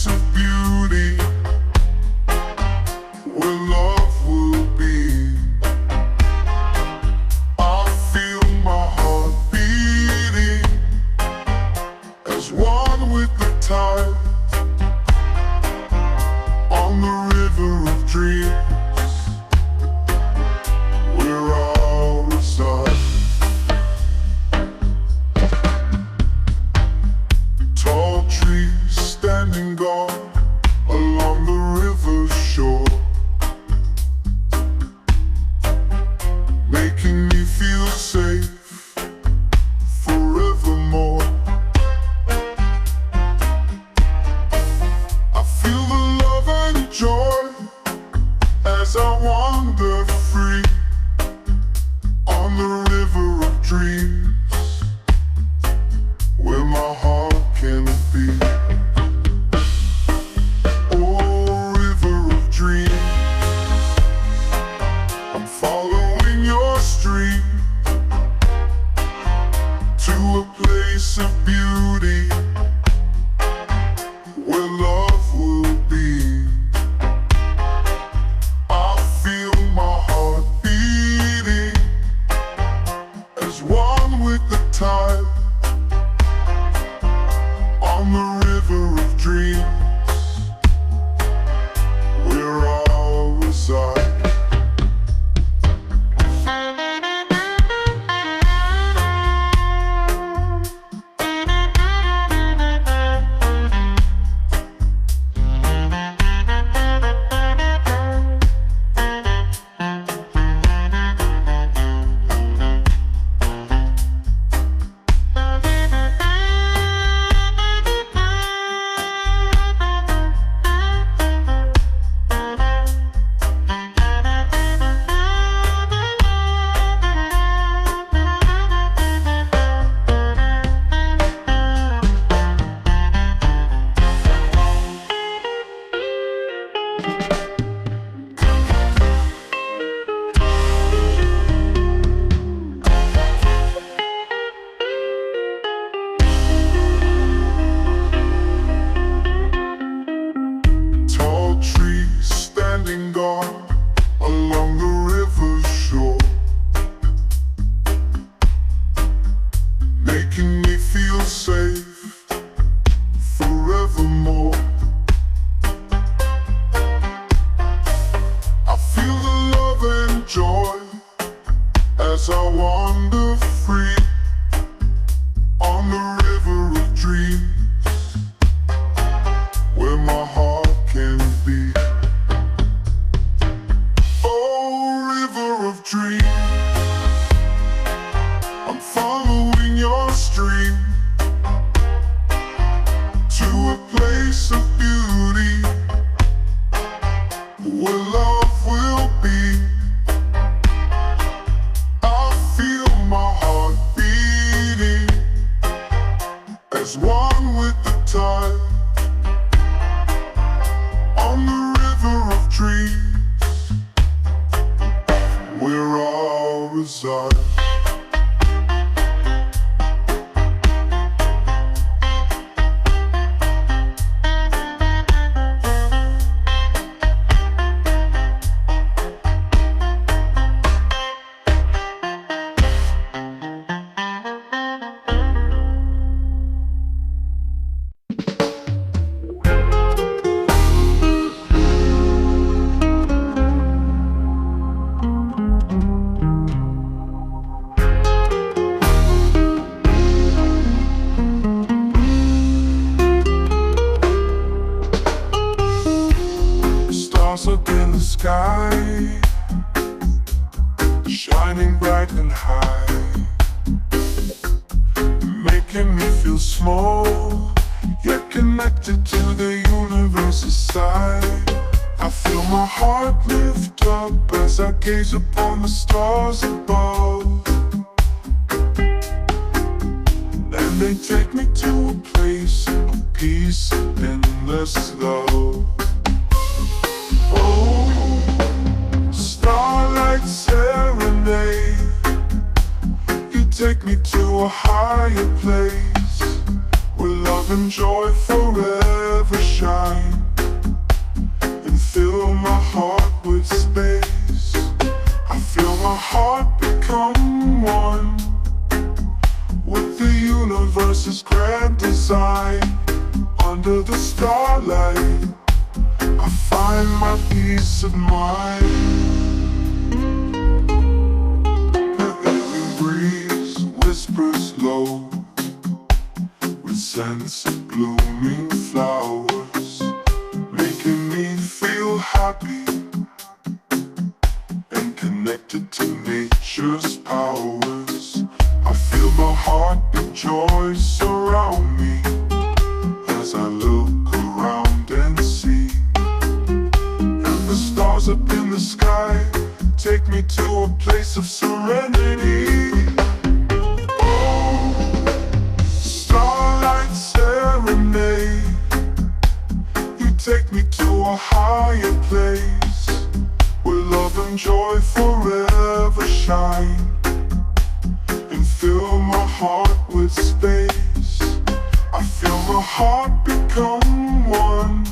place of beauty where love will be. I feel my heart beating as one with the tide on the river of dreams where I'll reside. Tall trees standing guard along the river shore, making me feel safe forevermore. I feel the love and joy as I wander free on the river of dreams where my heart can be. Oh, river of dreams, I'm following your stream to a place of beauty where love will be. I feel my heart beating as one with the tide on the river of dreams where I'll reside. Tall trees standing guard along the river shore, making me feel safe forevermore. I feel the love and joy as I wander free on the river of dreams where my heart can be. Oh, river of dreams, I'm following your stream to a place of beauty where love will be. I feel my heart beating as one with the tide on the river of dreams where I'll reside. Stars up in the sky, shining bright and high, making me feel small, yet connected to the universe's side. I feel my heart lift up as I gaze upon the stars above, and they take me to a place of peace and endless love. Oh, starlight serenade, you take me to a higher place where love and joy forever shine and fill my heart with space. I feel my heart become one with the universe's grand design. Under the starlight, I find my peace of mind. The evening breeze whispers low with scents of blooming flowers, making me feel happy and connected to nature's powers. I feel my heart with joy surround me as I look around and see. And the stars up in the sky take me to a place of serenity. Oh, starlight serenade, you take me to a higher place where love and joy forever shine and fill my heart with space. I feel my heart become one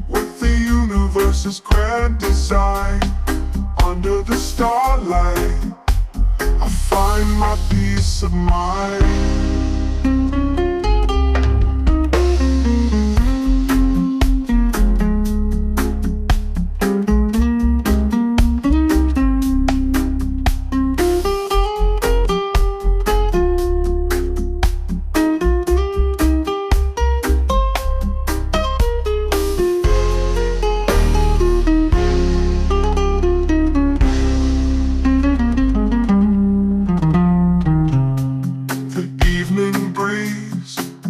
with the universe's grand design. Under the starlight, I find my peace of mind.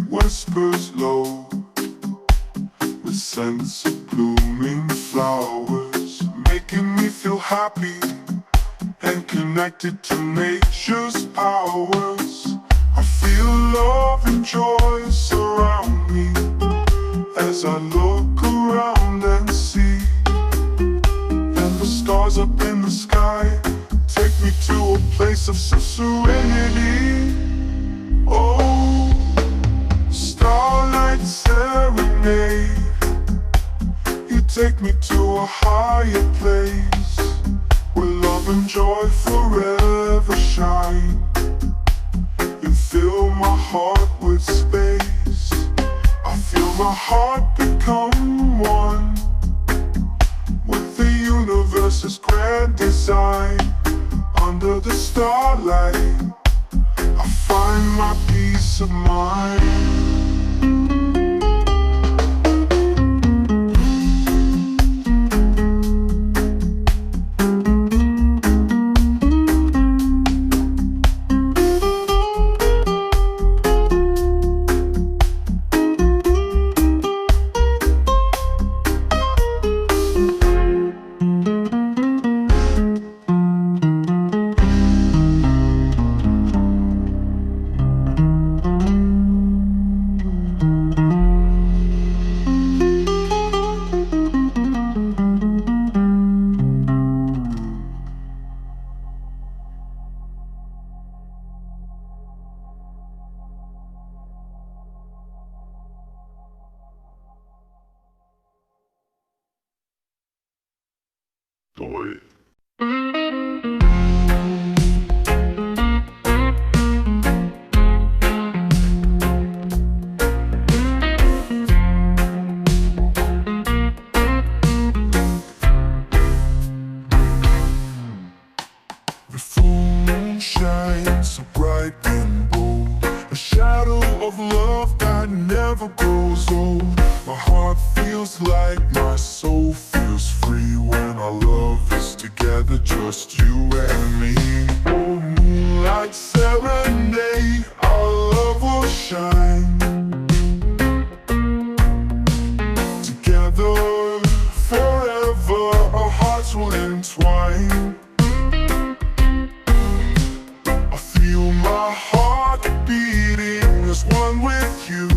Whispers low with scents of blooming flowers, making me feel happy and connected to nature's powers. I feel love and joy surround me as I look around and see. And the stars up in the sky take me to a place of serenity. Oh, starlight serenade, you take me to a higher place where love and joy forever shine and fill my heart with space. I feel my heart become one with the universe's grand design. Under the starlight, I find my peace of mind. Boy. The full moon shines so bright and bold, a shadow of love that never grows old. My heart feels like my soul feels free when our love is together, just you and me. Oh, moonlight serenade, our love will shine together forever, our hearts will entwine. My heart beating as one with you.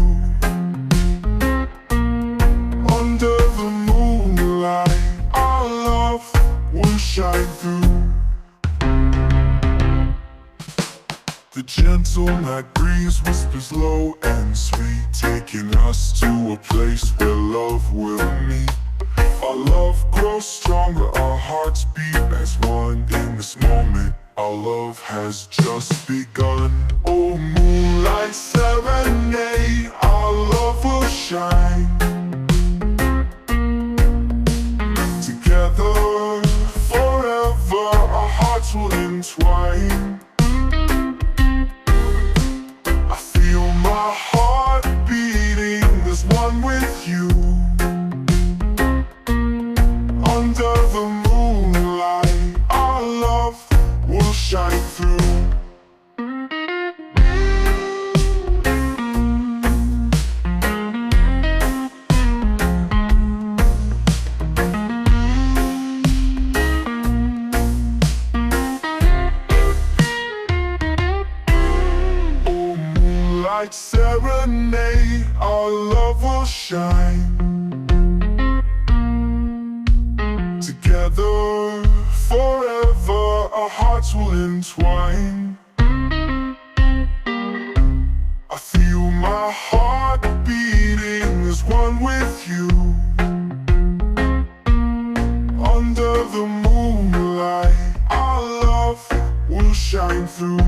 Under the moonlight, our love will shine through. The gentle night breeze whispers low taking us to a place where love will meet. Our love grows stronger, our hearts beat as one in this moment. Our love has just begun. Oh, moonlight serenade, our love will shine. Together, forever, our hearts will entwine. I feel my heart beating as one with you. Under the moonlight, our love will shine through. Oh, moonlight serenade, our love will shine. Together, forever, our hearts will entwine. I feel my heart beating as one with you. Under the moonlight, our love will shine through.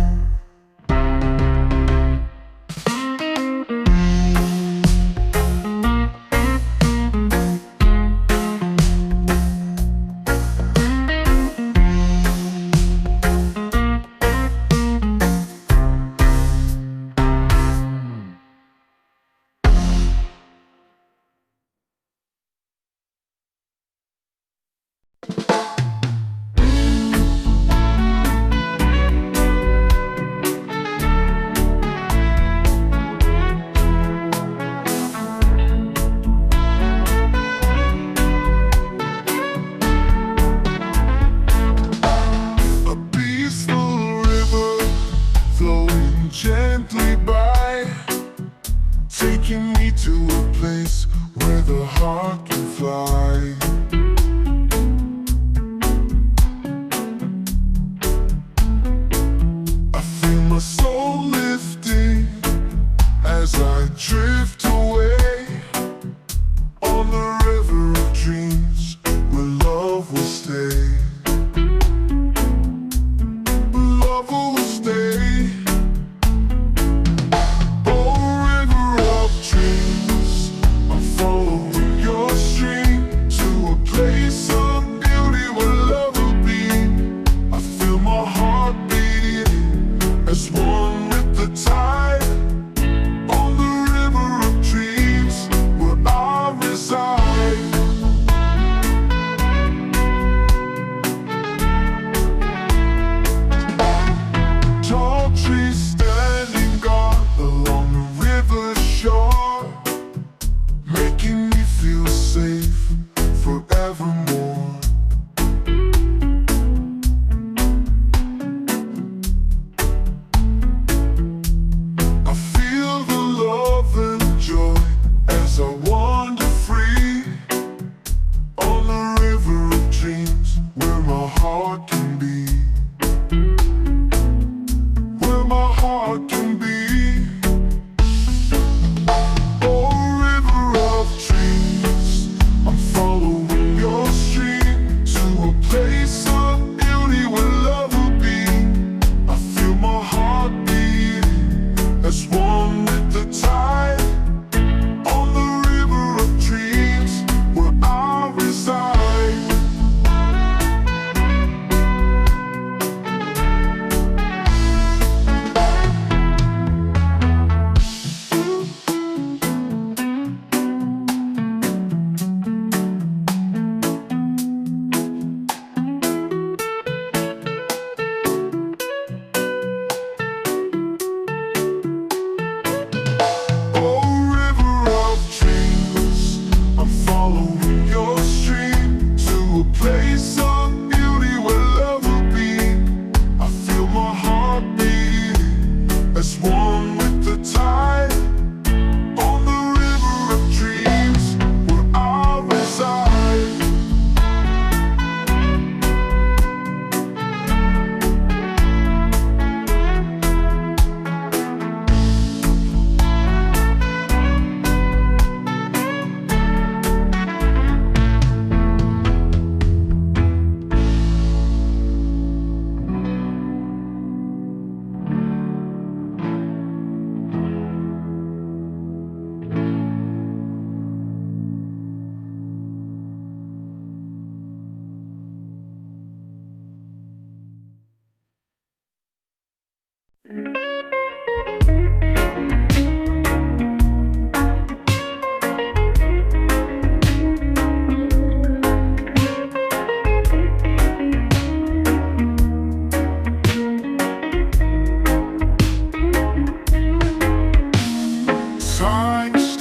Gently by, taking me to a place where the heart can fly. I feel my soul lifting as I drift away on the river of dreams where love will stay. Love will stay. Following your stream to a place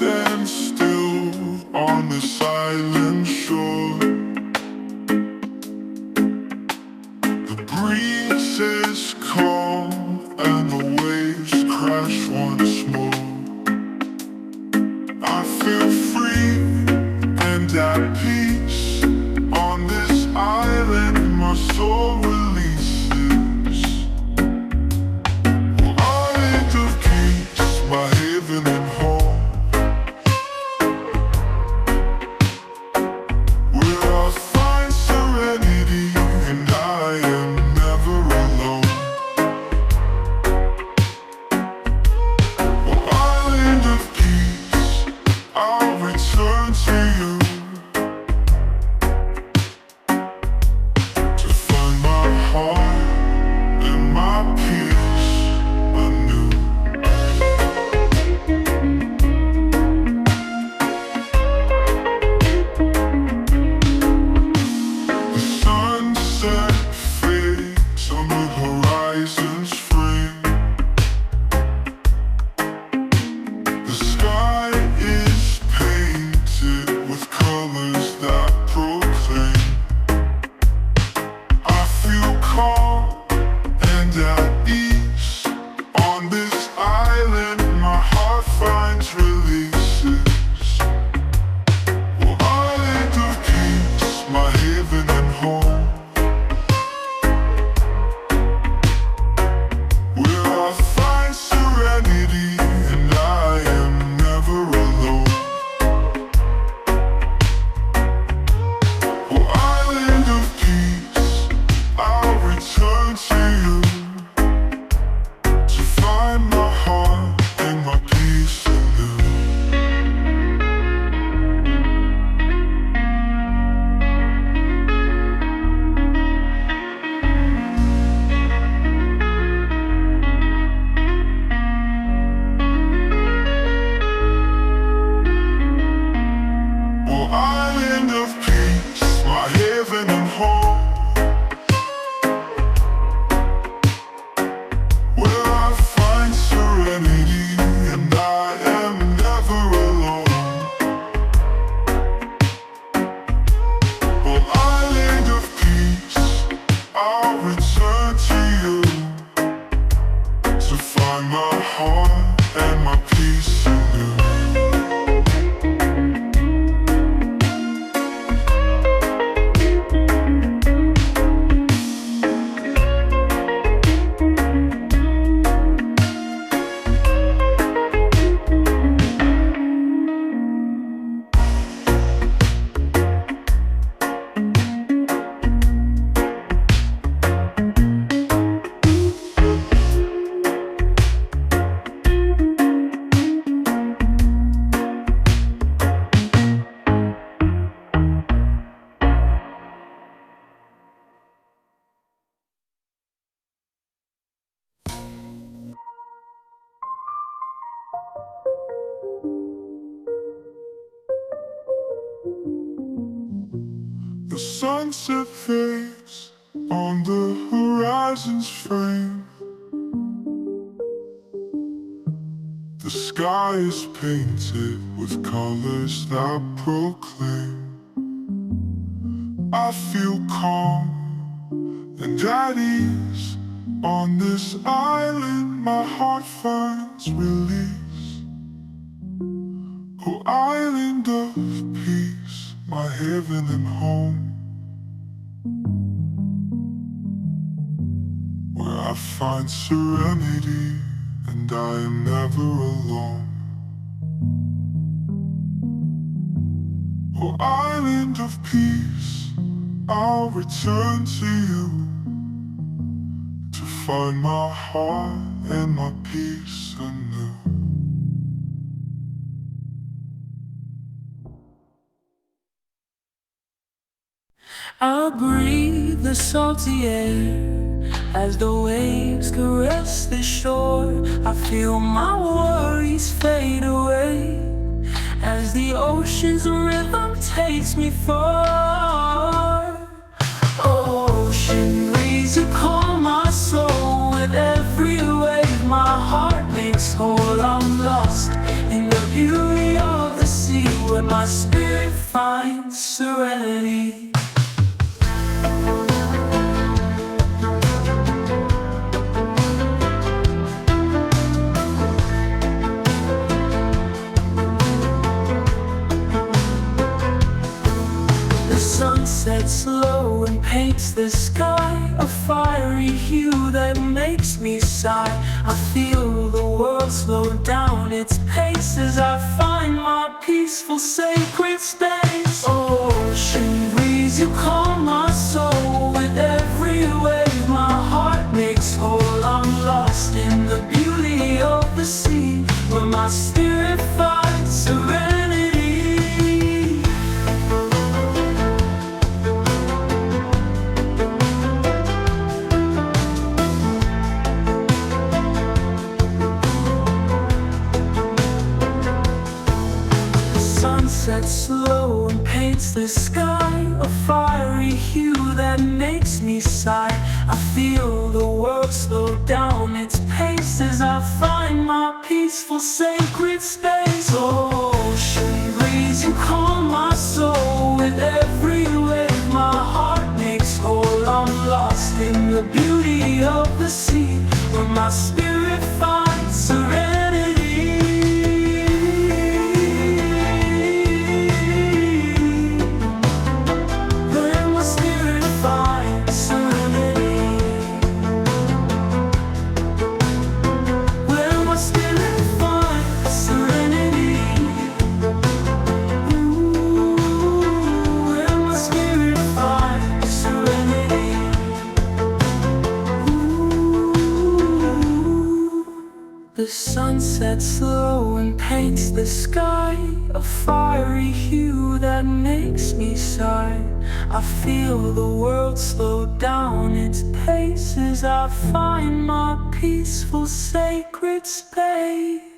stand still on this island shore. The breeze is calm and the waves crash once more. I feel free and at peace on this island. My soul releases. Island of peace, my haven and home, where I find serenity and I am never alone. Island of peace, I'll return to you to find my heart and my peace anew. The sunset fades on the horizon's frame. The sky is painted with colors that proclaim. I feel calm and at ease on this island. My heart finds releases. Island of peace, my haven and home, where I find serenity and I am never alone. Island of peace, I'll return to you to find my heart and my peace anew. Island of peace, my haven and home, where I find serenity and I am never alone. Island of peace, I'll return to you to find my heart and my peace anew. The sunset fades on the horizon's frame. The sky is painted with colors that proclaim. I feel calm and at ease on this island. My heart finds release. Island of peace, my heaven and home, where I find serenity and I am never alone. Island of peace, I'll return to you to find my heart and my peace anew. I'll breathe the salty air as the waves caress the shore. I feel my worries fade away as the ocean's rhythm takes me far. Ocean breeze, you calm my soul with every wave. My heart makes whole. I'm lost in the beauty of my spirit finds serenity. The sun sets slow and paints the sky a fiery hue that makes me sigh. I feel the world slow down its pace as I find my peaceful sacred space. Ocean breeze, you calm my soul with every wave my heart makes whole. I'm lost in the beauty of the sea, where my spirit finds serenity. Sets slow and paints the sky a fiery hue that makes me sigh. I feel the world slow down its pace as I find my peaceful sacred space. Ocean breeze, you calm my soul with every wave my heart makes whole. I'm lost in the beauty of the sea, where my spirit finds serenity. The sun sets slow and paints the sky a fiery hue that makes me sigh. I feel the world slow down its pace as I find my peaceful sacred space.